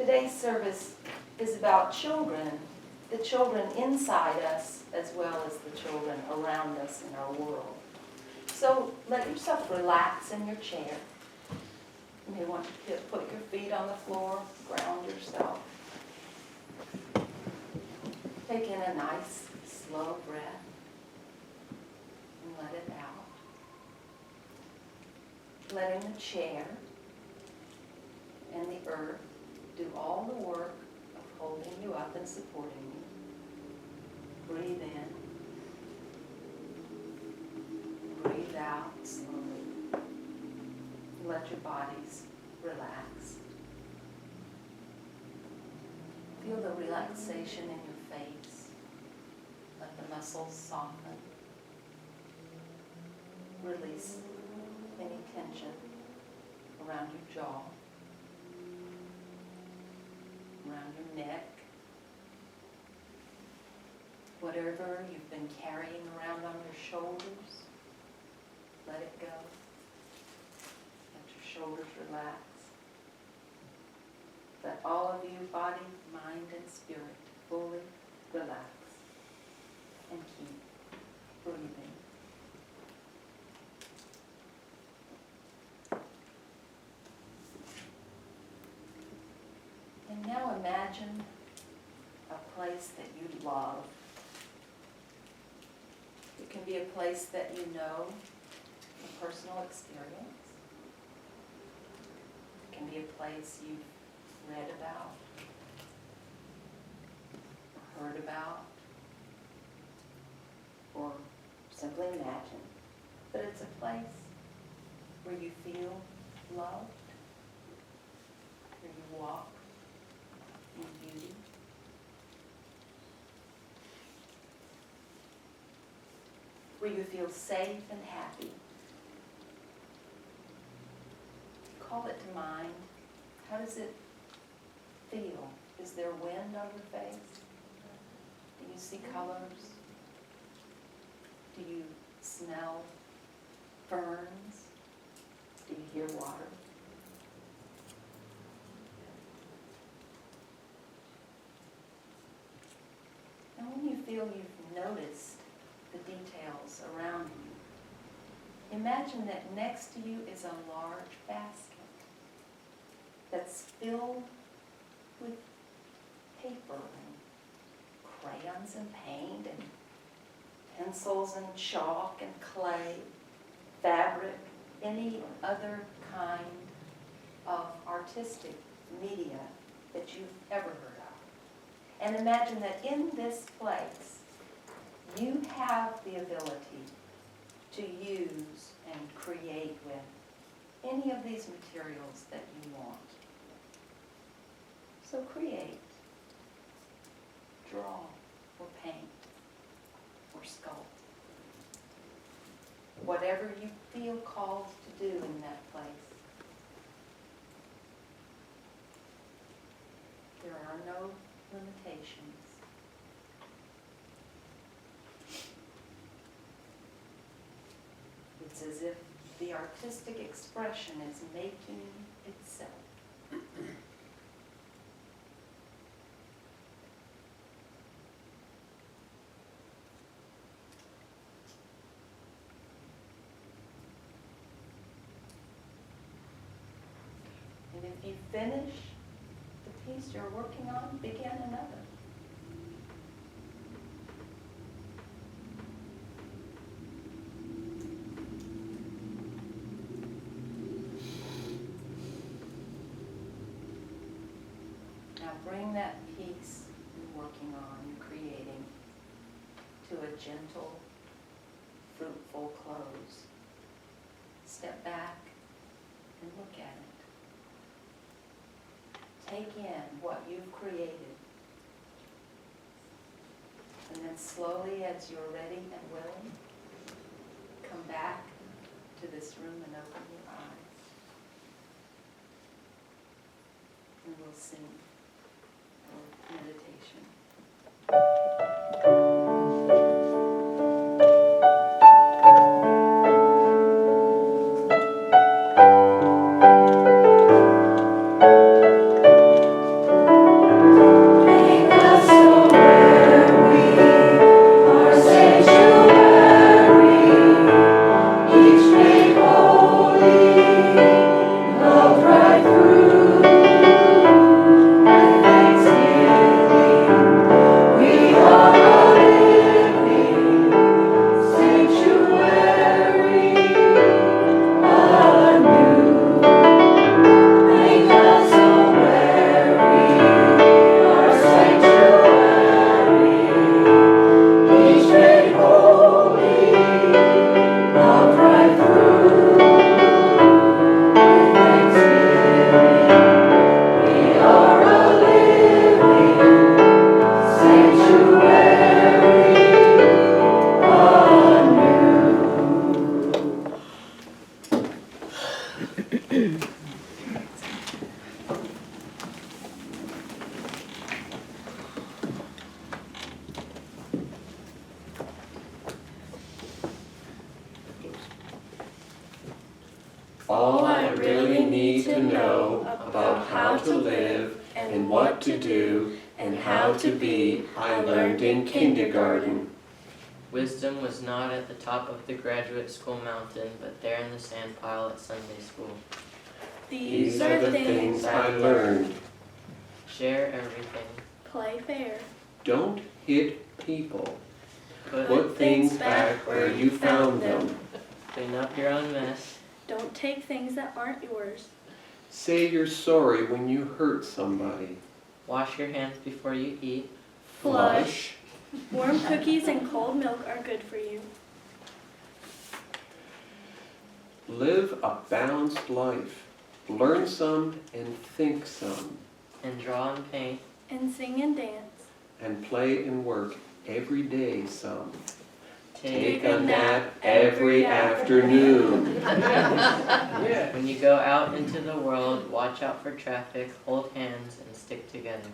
Today's service is about children, the children inside us as well as the children around us in our world. So let yourself relax in your chair. You may want to put your feet on the floor, ground yourself. Take in a nice, slow breath and let it out. Letting the chair and the earth do all the work of holding you up and supporting you. Breathe in. Breathe out slowly. Let your bodies relax. Feel the relaxation in your face. Let the muscles soften. Release any tension around your jaw, around your neck. Whatever you've been carrying around on your shoulders, let it go. Let your shoulders relax. Let all of you, body, mind, and spirit, fully relax. And keep breathing. And now imagine a place that you love. It can be a place that you know from personal experience. It can be a place you've read about, or heard about, or simply imagine. But it's a place where you feel loved, where you walk in beauty. Where you feel safe and happy. Call it to mind. How does it feel? Is there wind on your face? Do you see colors? Do you smell ferns? Do you hear water? And when you feel you've noticed the details around you, imagine that next to you is a large basket that's filled with paper and crayons and paint and pencils and chalk and clay, fabric, any other kind of artistic media that you've ever heard of. And imagine that in this place, you have the ability to use and create with any of these materials that you want. So create, draw, or paint, or sculpt. Whatever you feel called to do in that place. There are no limitations. It's as if the artistic expression is making itself. And if you finish the piece you're working on, begin another. Now bring that piece you're working on, creating, to a gentle, fruitful close. Step back and look at it. Take in what you've created. And then slowly, as you're ready and willing, come back to this room and open your eyes. And we'll sing our meditation. All I really need to know about how to live and what to do and how to be, I learned in kindergarten. Wisdom was not at the top of the graduate school mountain, but there in the sand pile at Sunday school. These are the things I learned. Share everything. Play fair. Don't hit people. Put things back where you found them. Clean up your own mess. Don't take things that aren't yours. Say you're sorry when you hurt somebody. Wash your hands before you eat. Flush. Warm cookies and cold milk are good for you. Live a balanced life. Learn some and think some. And draw and paint. And sing and dance. And play and work every day some. Take a nap every afternoon. When you go out into the world, watch out for traffic, hold hands, and stick together.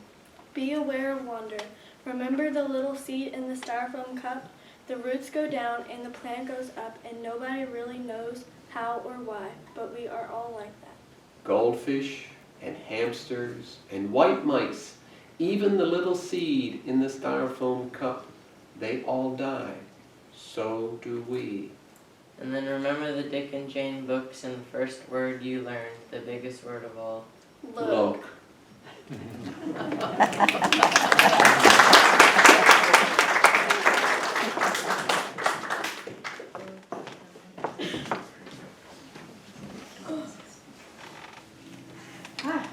Be aware of wonder. Remember the little seed in the styrofoam cup? The roots go down and the plant goes up, and nobody really knows how or why, but we are all like that. Goldfish and hamsters and white mice, even the little seed in the styrofoam cup, they all die. So do we. And then remember the Dick and Jane books, and the first word you learned, the biggest word of all. Look. Hi.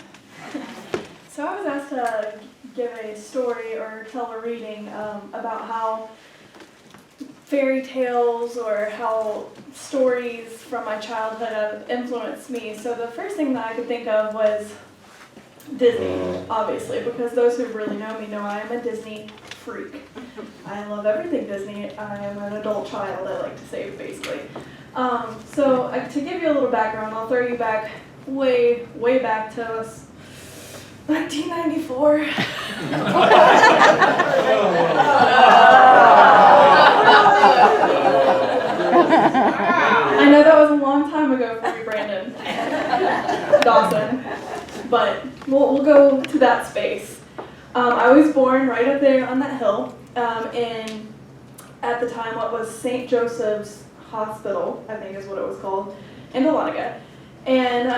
So I was asked to give a story or tell a reading about how fairy tales or how stories from my childhood have influenced me. So the first thing that I could think of was Disney, obviously, because those who really know me know I am a Disney freak. I love everything Disney. I am an adult child, I like to say, basically. So to give you a little background, I'll throw you back way back to us. 1994. I know that was a long time ago for you, Brandon Dawson, but we'll go to that space. I was born right up there on that hill in, at the time, what was St. Joseph's Hospital, I think is what it was called, in Dahlonega. And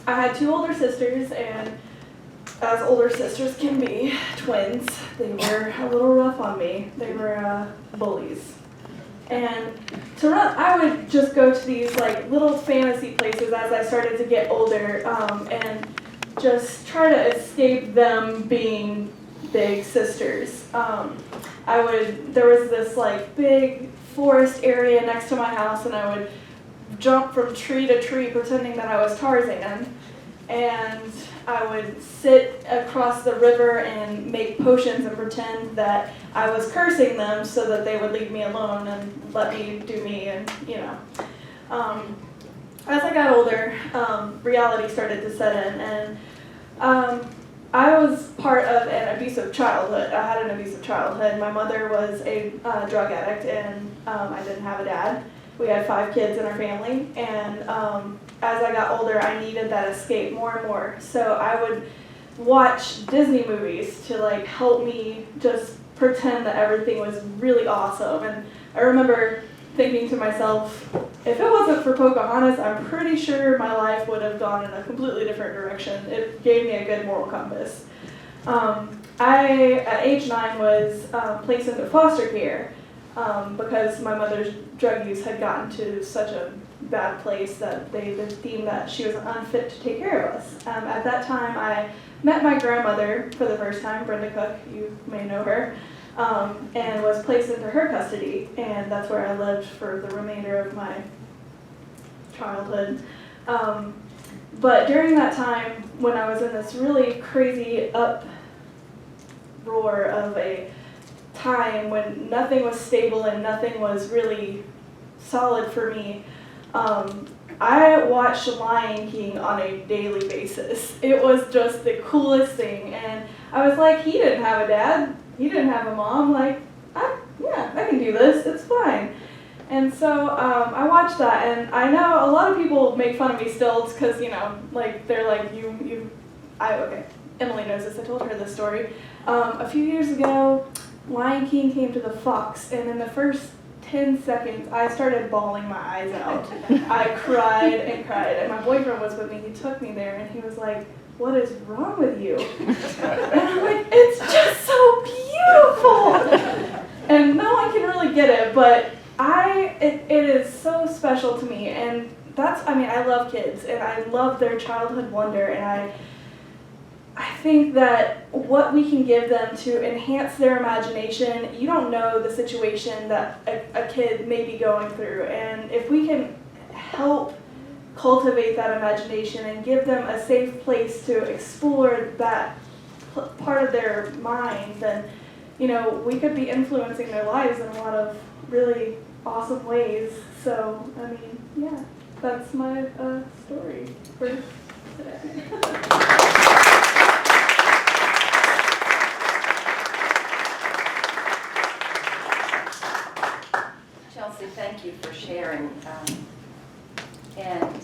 I had two older sisters, and as older sisters can be, twins, they were a little rough on me. They were bullies. And to run, I would just go to these like little fantasy places as I started to get older, and just try to escape them being big sisters. There was this like big forest area next to my house, and I would jump from tree to tree pretending that I was Tarzan, and I would sit across the river and make potions and pretend that I was cursing them so that they would leave me alone and let me do me, and you know. As I got older, reality started to set in, and I was part of an abusive childhood. I had an abusive childhood. My mother was a drug addict, and I didn't have a dad. We had 5 kids in our family, and as I got older, I needed that escape more and more. So I would watch Disney movies to like help me just pretend that everything was really awesome. And I remember thinking to myself, if it wasn't for Pocahontas, I'm pretty sure my life would have gone in a completely different direction. It gave me a good moral compass. I, at age 9, was placed into foster care because my mother's drug use had gotten to such a bad place that they deemed that she was unfit to take care of us. At that time, I met my grandmother for the first time, Brenda Cook, you may know her, and was placed into her custody, and that's where I lived for the remainder of my childhood. But during that time, when I was in this really crazy uproar of a time when nothing was stable and nothing was really solid for me, I watched Lion King on a daily basis. It was just the coolest thing, and I was like, he didn't have a dad, he didn't have a mom, like, I can do this, it's fine. And so I watched that, and I know a lot of people make fun of me still because, you know, like they're like, okay, Emily knows this, I told her this story. A few years ago, Lion King came to the Fox, and in the first 10 seconds, I started bawling my eyes out. I cried and cried, and my boyfriend was with me, he took me there, and he was like, what is wrong with you? And I'm like, it's just so beautiful! And no one can really get it, but it is so special to me, and I love kids, and I love their childhood wonder, and I think that what we can give them to enhance their imagination, you don't know the situation that a kid may be going through, and if we can help cultivate that imagination and give them a safe place to explore that part of their mind, then, you know, we could be influencing their lives in a lot of really awesome ways. So, I mean, yeah, that's my story for today. Chelsea, thank you for sharing. And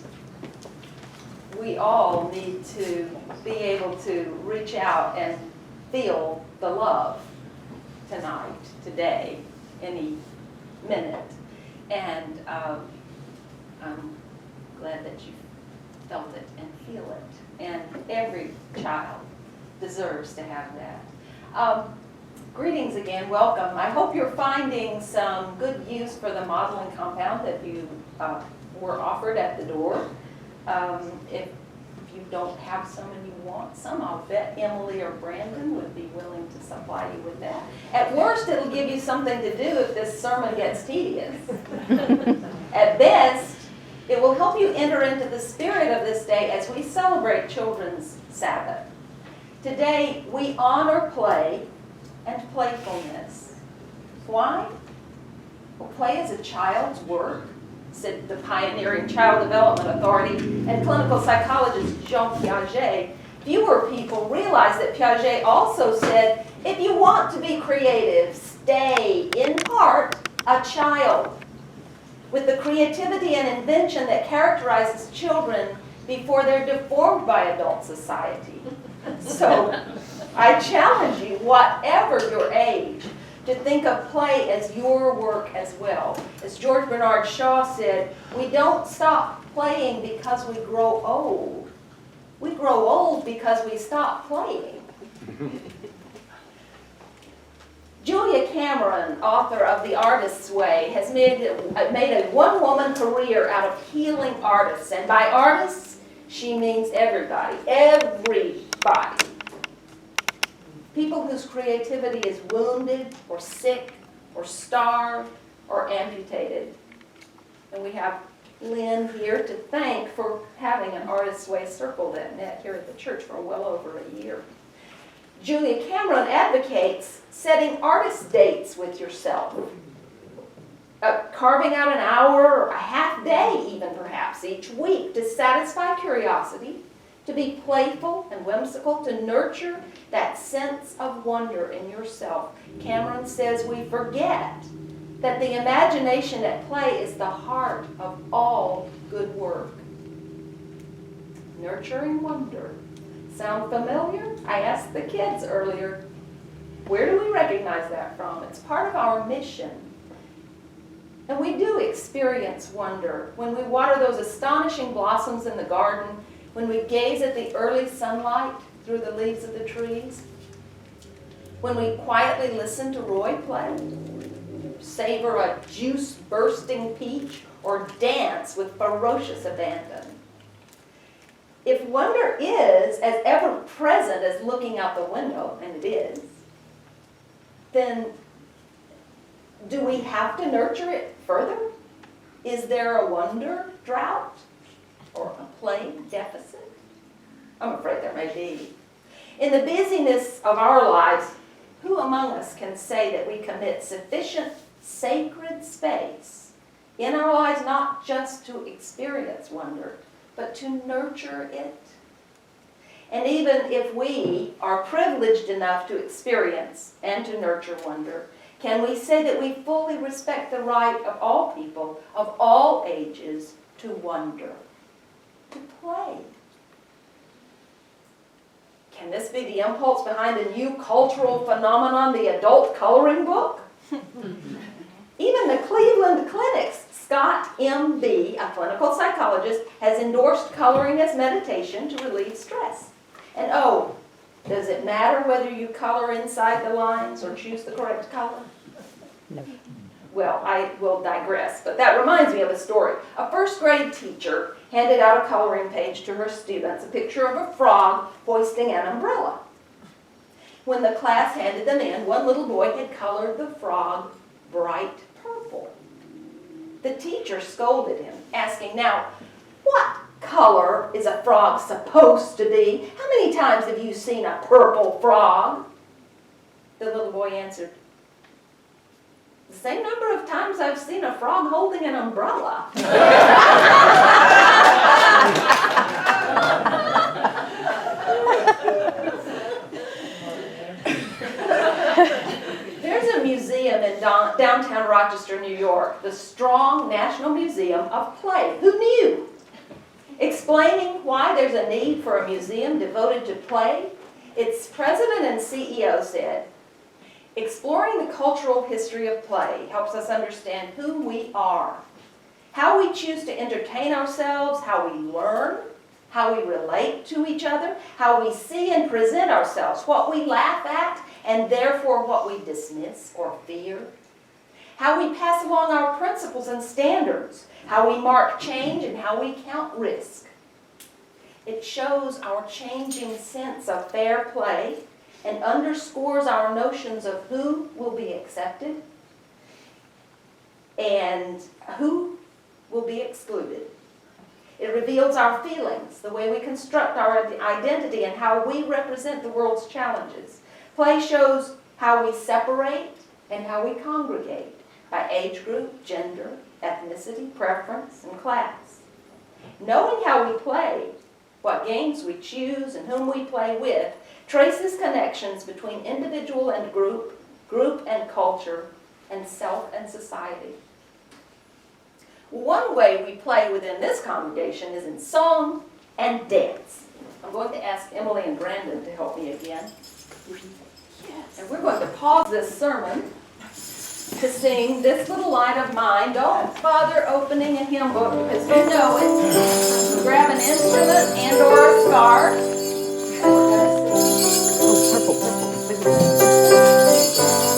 we all need to be able to reach out and feel the love tonight, today, any minute. And I'm glad that you felt it and feel it. And every child deserves to have that. Greetings again, welcome. I hope you're finding some good use for the modeling compound that you were offered at the door. If you don't have some and you want some, I'll bet Emily or Brandon would be willing to supply you with that. At worst, it'll give you something to do if this sermon gets tedious. At best, it will help you enter into the spirit of this day as we celebrate Children's Sabbath. Today, we honor play and playfulness. Why? Well, play is a child's work, said the pioneering child development authority and clinical psychologist Jean Piaget. Fewer people realize that Piaget also said, if you want to be creative, stay, in part, a child. With the creativity and invention that characterizes children before they're deformed by adult society. So, I challenge you, whatever your age, to think of play as your work as well. As George Bernard Shaw said, we don't stop playing because we grow old. We grow old because we stop playing. Julia Cameron, author of The Artist's Way, has made a one-woman career out of healing artists. And by artists, she means everybody. Everybody. People whose creativity is wounded or sick or starved or amputated. And we have Lynn here to thank for having an Artist's Way circle that met here at the church for well over a year. Julia Cameron advocates setting artist dates with yourself. Carving out an hour or a half day even perhaps each week to satisfy curiosity, to be playful and whimsical, to nurture that sense of wonder in yourself. Cameron says we forget that the imagination at play is the heart of all good work. Nurturing wonder. Sound familiar? I asked the kids earlier, where do we recognize that from? It's part of our mission. And we do experience wonder when we water those astonishing blossoms in the garden, when we gaze at the early sunlight through the leaves of the trees, when we quietly listen to Roy play, savor a juice-bursting peach, or dance with ferocious abandon. If wonder is as ever-present as looking out the window, and it is, then do we have to nurture it further? Is there a wonder drought or a play deficit? I'm afraid there may be. In the busyness of our lives, who among us can say that we commit sufficient sacred space in our lives not just to experience wonder, but to nurture it? And even if we are privileged enough to experience and to nurture wonder, Can we say that we fully respect the right of all people, of all ages, to wonder, to play? Can this be the impulse behind a new cultural phenomenon, the adult coloring book? Even the Cleveland Clinic's Scott M.B., a clinical psychologist, has endorsed coloring as meditation to relieve stress. And oh, does it matter whether you color inside the lines or choose the correct color? No. Well, I will digress, but that reminds me of a story. A first grade teacher handed out a coloring page to her students, a picture of a frog hoisting an umbrella. When the class handed them in, one little boy had colored the frog bright purple. The teacher scolded him, asking, "Now, what color is a frog supposed to be? How many times have you seen a purple frog?" The little boy answered, "The same number of times I've seen a frog holding an umbrella." There's a museum in downtown Rochester, New York, the Strong National Museum of Play. Who knew? Explaining why there's a need for a museum devoted to play, its president and CEO said, "Exploring the cultural history of play helps us understand who we are, how we choose to entertain ourselves, how we learn, how we relate to each other, how we see and present ourselves, what we laugh at, and therefore what we dismiss or fear, how we pass along our principles and standards, how we mark change and how we count risk. It shows our changing sense of fair play and underscores our notions of who will be accepted and who will be excluded. It reveals our feelings, the way we construct our identity, and how we represent the world's challenges. Play shows how we separate and how we congregate by age group, gender, ethnicity, preference, and class. Knowing how we play, what games we choose, and whom we play with, traces connections between individual and group and culture, and self and society. One way we play within this congregation is in song and dance. I'm going to ask Emily and Brandon to help me again. Yes. And we're going to pause this sermon to sing "This Little Light of Mine." Don't bother opening a hymn book because you know it. Grab an instrument and or a scarf. And we're going to sing. Shine.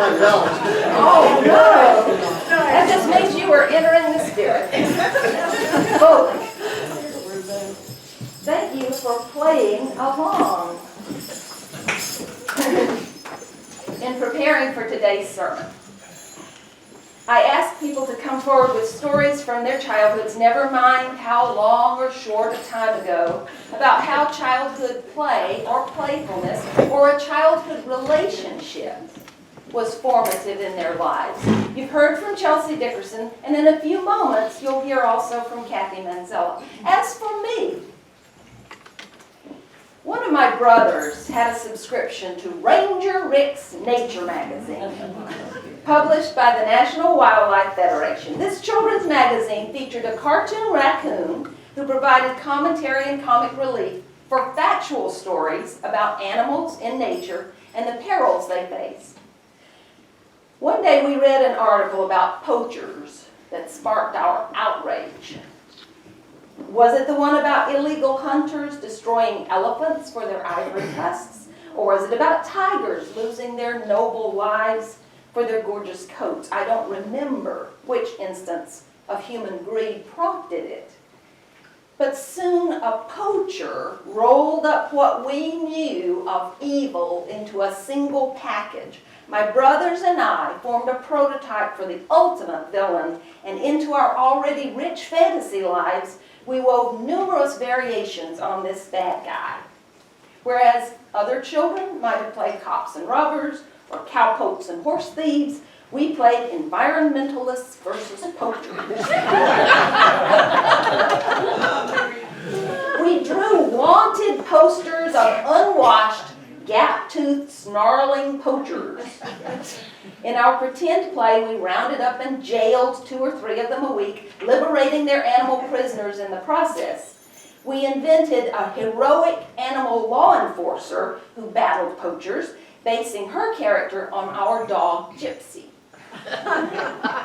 Oh, no. That just means you were entering the spirit. Fully. Thank you for playing along in preparing for today's sermon. I ask people to come forward with stories from their childhoods, never mind how long or short a time ago, about how childhood play or playfulness or a childhood relationship was formative in their lives. You've heard from Chelsea Dickerson, and in a few moments you'll hear also from Kathy Manzella. As for me, one of my brothers had a subscription to Ranger Rick's Nature magazine, published by the National Wildlife Federation. This children's magazine featured a cartoon raccoon who provided commentary and comic relief for factual stories about animals in nature and the perils they faced. One day we read an article about poachers that sparked our outrage. Was it the one about illegal hunters destroying elephants for their ivory tusks? Or was it about tigers losing their noble lives for their gorgeous coats? I don't remember which instance of human greed prompted it. But soon a poacher rolled up what we knew of evil into a single package. My brothers and I formed a prototype for the ultimate villain, and into our already rich fantasy lives, we wove numerous variations on this bad guy. Whereas other children might have played cops and robbers, or cowpokes and horse thieves, we played environmentalists versus poachers. We drew wanted posters of unwashed, gap-toothed, snarling poachers. In our pretend play, we rounded up and jailed 2 or 3 of them a week, liberating their animal prisoners in the process. We invented a heroic animal law enforcer who battled poachers, basing her character on our dog, Gypsy.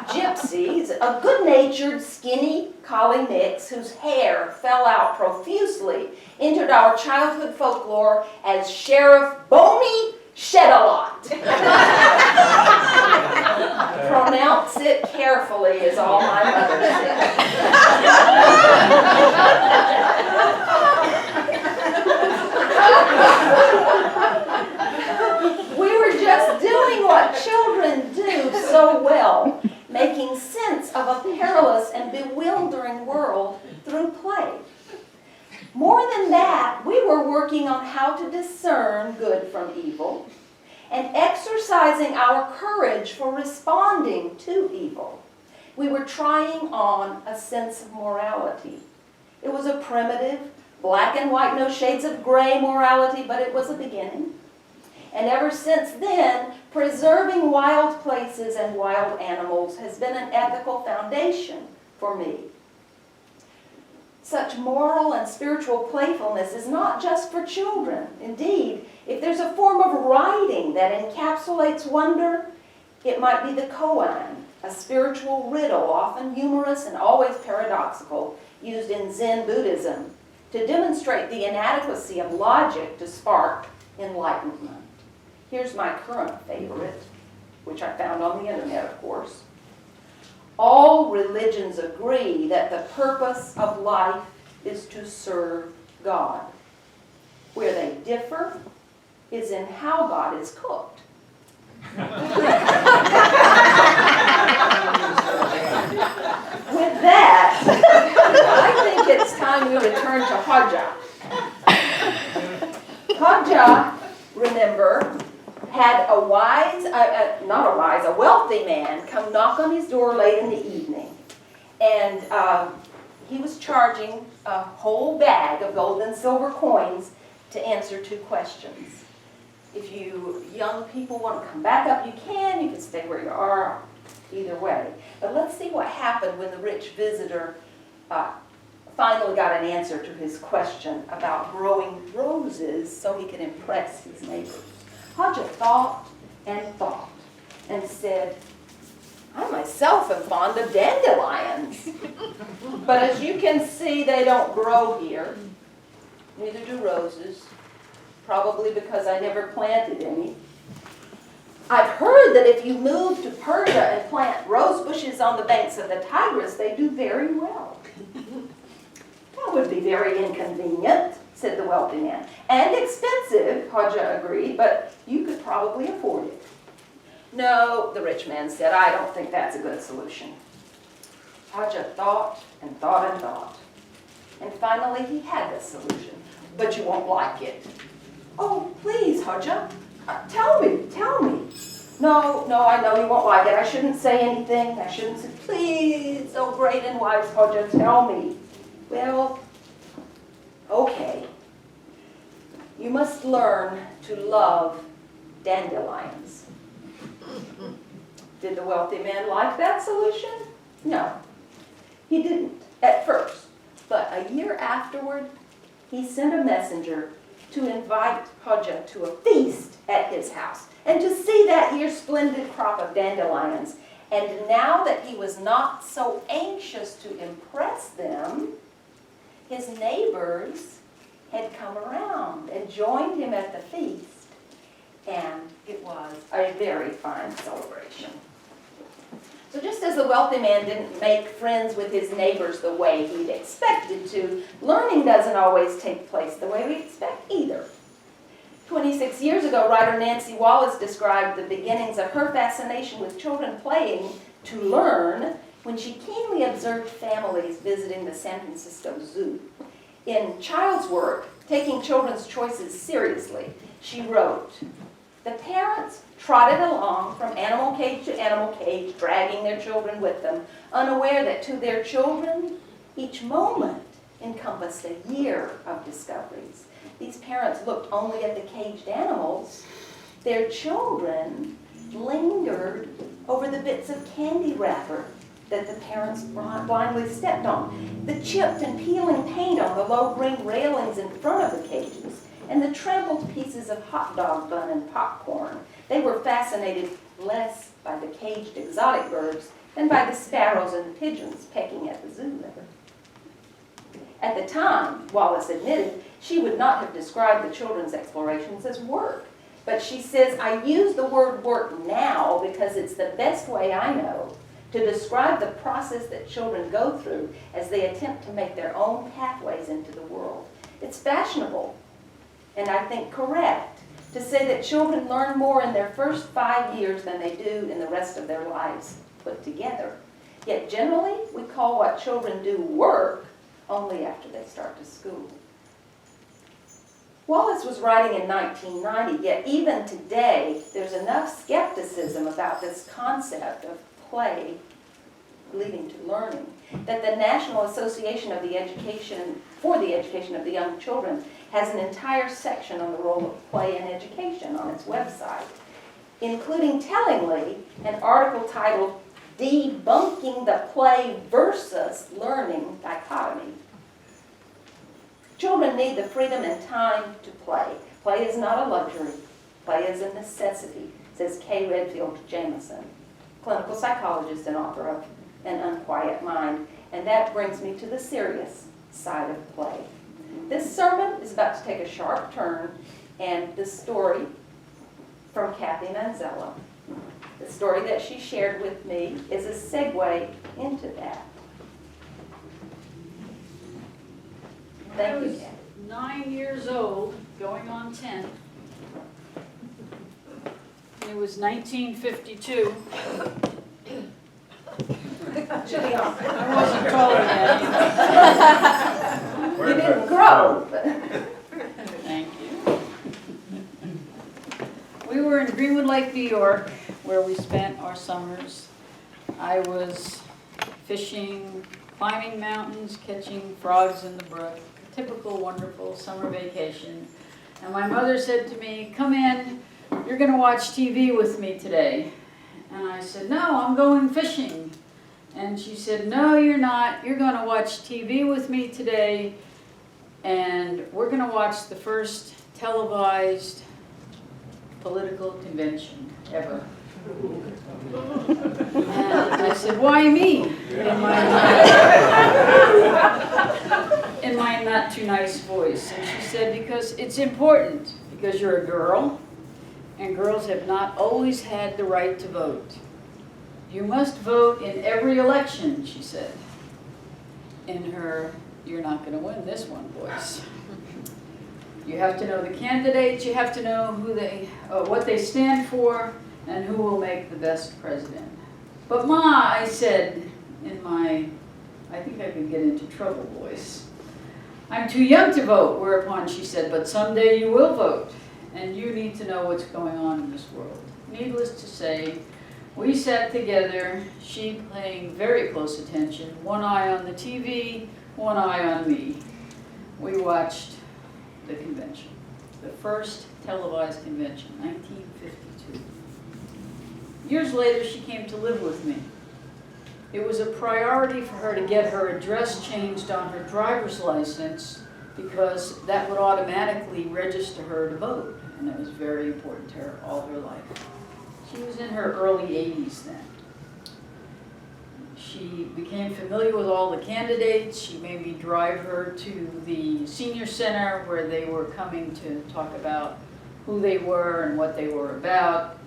Gypsy is a good-natured, skinny collie mix whose hair fell out profusely, entered our childhood folklore as Sheriff Boney Shed-A-Lot. Pronounce it carefully is all my mother said. We were just doing what children do so well, making sense of a perilous and bewildering world through play. More than that, we were working on how to discern good from evil and exercising our courage for responding to evil. We were trying on a sense of morality. It was a primitive, black and white, no shades of gray morality, but it was a beginning. And ever since then, preserving wild places and wild animals has been an ethical foundation for me. Such moral and spiritual playfulness is not just for children. Indeed, if there's a form of writing that encapsulates wonder, it might be the koan, a spiritual riddle, often humorous and always paradoxical, used in Zen Buddhism to demonstrate the inadequacy of logic to spark enlightenment. Here's my current favorite, which I found on the internet, of course. All religions agree that the purpose of life is to serve God. Where they differ is in how God is cooked. With that, I think it's time we return to Hodja. Hodja, remember, had a wealthy man come knock on his door late in the evening. And he was charging a whole bag of gold and silver coins to answer 2 questions. If you young people want to come back up, you can stay where you are, either way. But let's see what happened when the rich visitor finally got an answer to his question about growing roses so he could impress his neighbors. Hodja thought and said, I myself am fond of dandelions, but as you can see, they don't grow here. Neither do roses, probably because I never planted any. I've heard that if you move to Persia and plant rose bushes on the banks of the Tigris, they do very well. That would be very inconvenient, said the wealthy man. And expensive, Hodja agreed, but you could probably afford it. No, the rich man said, I don't think that's a good solution. Hodja thought and thought and thought. And finally he had the solution. But you won't like it. Oh, please, Hodja. Tell me. No, I know you won't like it. I shouldn't say anything. I shouldn't say, please, oh great and wise Hodja, tell me. Well, okay. You must learn to love dandelions. Did the wealthy man like that solution? No, he didn't at first. But a year afterward, he sent a messenger to invite Hodja to a feast at his house and to see that year's splendid crop of dandelions. And now that he was not so anxious to impress them, his neighbors had come around and joined him at the feast. And it was a very fine celebration. So just as the wealthy man didn't make friends with his neighbors the way he'd expected to, learning doesn't always take place the way we expect either. 26 years ago, writer Nancy Wallace described the beginnings of her fascination with children playing to learn when she keenly observed families visiting the San Francisco Zoo. In Child's Work, Taking Children's Choices Seriously, she wrote, "The parents trotted along from animal cage to animal cage, dragging their children with them, unaware that to their children, each moment encompassed a year of discoveries. These parents looked only at the caged animals. Their children lingered over the bits of candy wrapper that the parents blindly stepped on, the chipped and peeling paint on the low green railings in front of the cages, and the trampled pieces of hot dog bun and popcorn. They were fascinated less by the caged exotic birds than by the sparrows and the pigeons pecking at the zoo litter." At the time, Wallace admitted, she would not have described the children's explorations as work. But she says, "I use the word work now because it's the best way I know to describe the process that children go through as they attempt to make their own pathways into the world. It's fashionable, and I think correct, to say that children learn more in their first 5 years than they do in the rest of their lives put together. Yet generally, we call what children do work only after they start to school." Wallace was writing in 1990, yet even today, there's enough skepticism about this concept of play leading to learning that the National Association of the Education for the Education of the Young Children has an entire section on the role of play in education on its website, including tellingly an article titled "Debunking the Play versus Learning Dichotomy." Children need the freedom and time to play. Play is not a luxury. Play is a necessity, says Kay Redfield Jamison, clinical psychologist and author of An Unquiet Mind. And that brings me to the serious side of play. This sermon is about to take a sharp turn, and the story from Kathy Manzella, the story that she shared with me, is a segue into that. Thank you, I was Kathy. 9 years old, going on 10. It was 1952. Should be on. I wasn't taller yet. You didn't grow. Thank you. We were in Greenwood Lake, New York, where we spent our summers. I was fishing, climbing mountains, catching frogs in the brook. A typical, wonderful summer vacation. And my mother said to me, "Come in, you're going to watch TV with me today." And I said, "No, I'm going fishing." And she said, "No, you're not. You're going to watch TV with me today, and we're going to watch the first televised political convention ever." And I said, "Why me?" In my not too nice voice. And she said, "Because it's important, because you're a girl, and girls have not always had the right to vote. You must vote in every election, she said, in her "you're not going to win this one" voice. You have to know the candidates, you have to know what they stand for, and who will make the best president. But Ma, I said in my, I think I could get into trouble voice, I'm too young to vote, whereupon she said, but someday you will vote, and you need to know what's going on in this world. Needless to say, we sat together, she paying very close attention, one eye on the TV, one eye on me. We watched the convention, the first televised convention, 1952. Years later, she came to live with me. It was a priority for her to get her address changed on her driver's license because that would automatically register her to vote, and it was very important to her all her life. She was in her early 80s then. She became familiar with all the candidates. She made me drive her to the senior center where they were coming to talk about who they were and what they were about.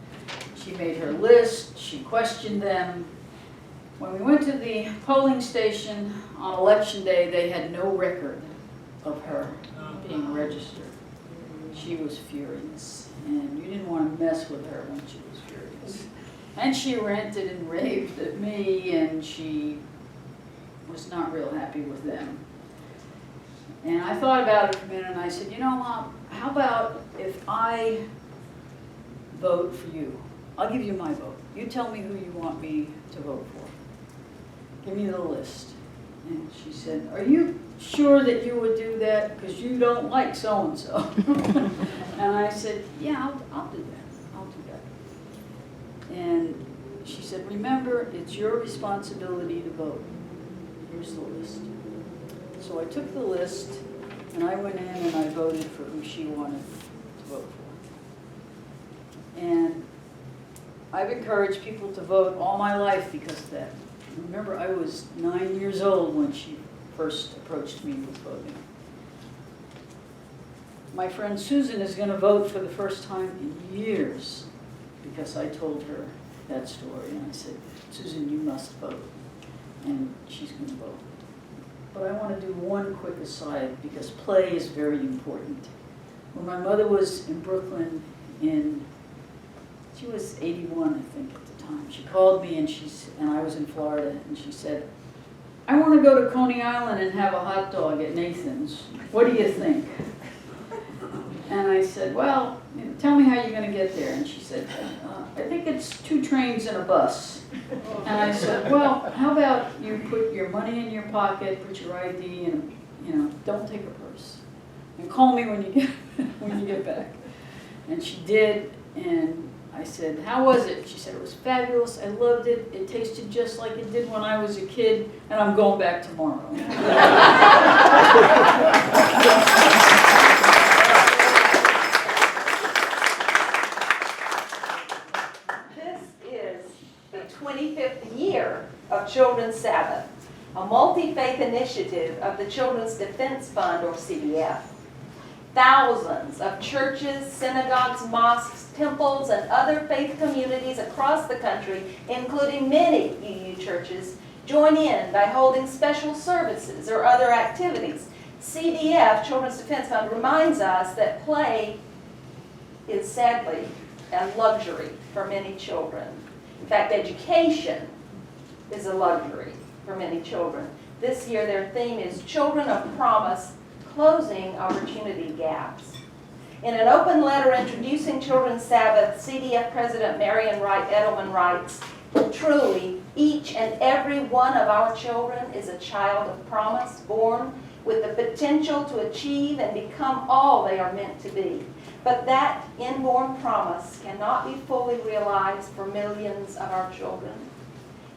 She made her list. She questioned them. When we went to the polling station on election day, they had no record of her being registered. She was furious, and you didn't want to mess with her when she was furious. And she ranted and raved at me, and she was not real happy with them. And I thought about it for a minute, and I said, you know, Mom, how about if I vote for you? I'll give you my vote. You tell me who you want me to vote for. Give me the list. And she said, are you sure that you would do that? Because you don't like so-and-so. And I said, yeah, I'll do that. And she said, remember, it's your responsibility to vote. Here's the list. So I took the list, and I went in and I voted for who she wanted to vote for. And I've encouraged people to vote all my life because of that. Remember, I was 9 years old when she first approached me with voting. My friend Susan is going to vote for the first time in years because I told her that story, and I said, Susan, you must vote, and she's going to vote. But I want to do one quick aside because play is very important. When my mother was in Brooklyn she was 81, I think, at the time. She called me, and I was in Florida, and she said, I want to go to Coney Island and have a hot dog at Nathan's. What do you think? And I said, well, tell me how you're going to get there. And she said, I think it's 2 trains and a bus. And I said, well, how about you put your money in your pocket, put your ID, and don't take a purse. And call me when you get back. And she did, and I said, how was it? She said, it was fabulous. I loved it. It tasted just like it did when I was a kid, and I'm going back tomorrow. This is the 25th year of Children's Sabbath, a multi-faith initiative of the Children's Defense Fund, or CDF. Thousands of churches, synagogues, mosques, temples, and other faith communities across the country, including many UU churches, join in by holding special services or other activities. CDF, Children's Defense Fund, reminds us that play is sadly a luxury for many children. In fact, education is a luxury for many children. This year their theme is Children of Promise, Closing Opportunity Gaps. In an open letter introducing Children's Sabbath, CDF President Marian Wright Edelman writes, truly, each and every one of our children is a child of promise, born with the potential to achieve and become all they are meant to be. But that inborn promise cannot be fully realized for millions of our children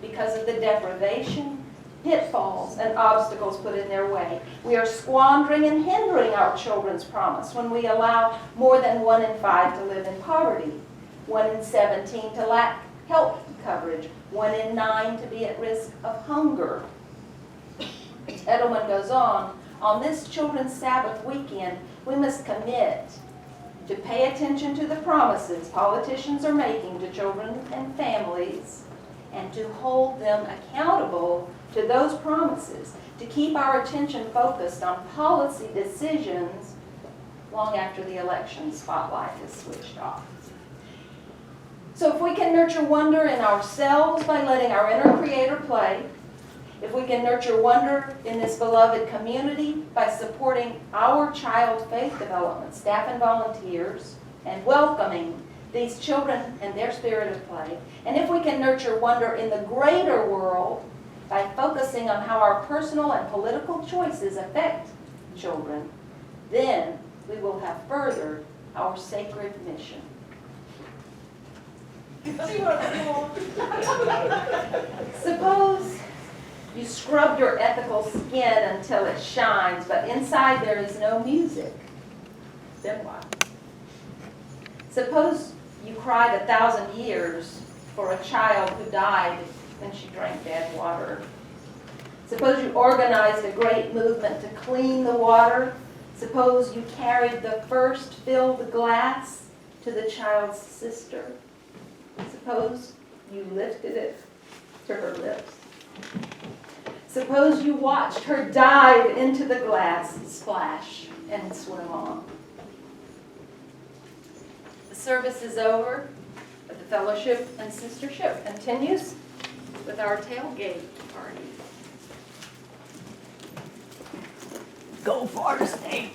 because of the deprivation, pitfalls, and obstacles put in their way. We are squandering and hindering our children's promise when we allow more than 1 in 5 to live in poverty, 1 in 17 to lack health coverage, 1 in 9 to be at risk of hunger. Edelman goes on this Children's Sabbath weekend, we must commit to pay attention to the promises politicians are making to children and families, and to hold them accountable to those promises, to keep our attention focused on policy decisions long after the election spotlight is switched off. So if we can nurture wonder in ourselves by letting our inner creator play, if we can nurture wonder in this beloved community by supporting our child faith development staff and volunteers and welcoming these children and their spirit of play, and if we can nurture wonder in the greater world by focusing on how our personal and political choices affect children, then we will have furthered our sacred mission. Suppose you scrubbed your ethical skin until it shines, but inside there is no music. Then what? Suppose you cried 1,000 years for a child who died when she drank bad water. Suppose you organized a great movement to clean the water. Suppose you carried the first filled glass to the child's sister. Suppose you lifted it to her lips. Suppose you watched her dive into the glass, splash, and swim on. The service is over, but the fellowship and sistership continues with our tailgate party. Go Florida State!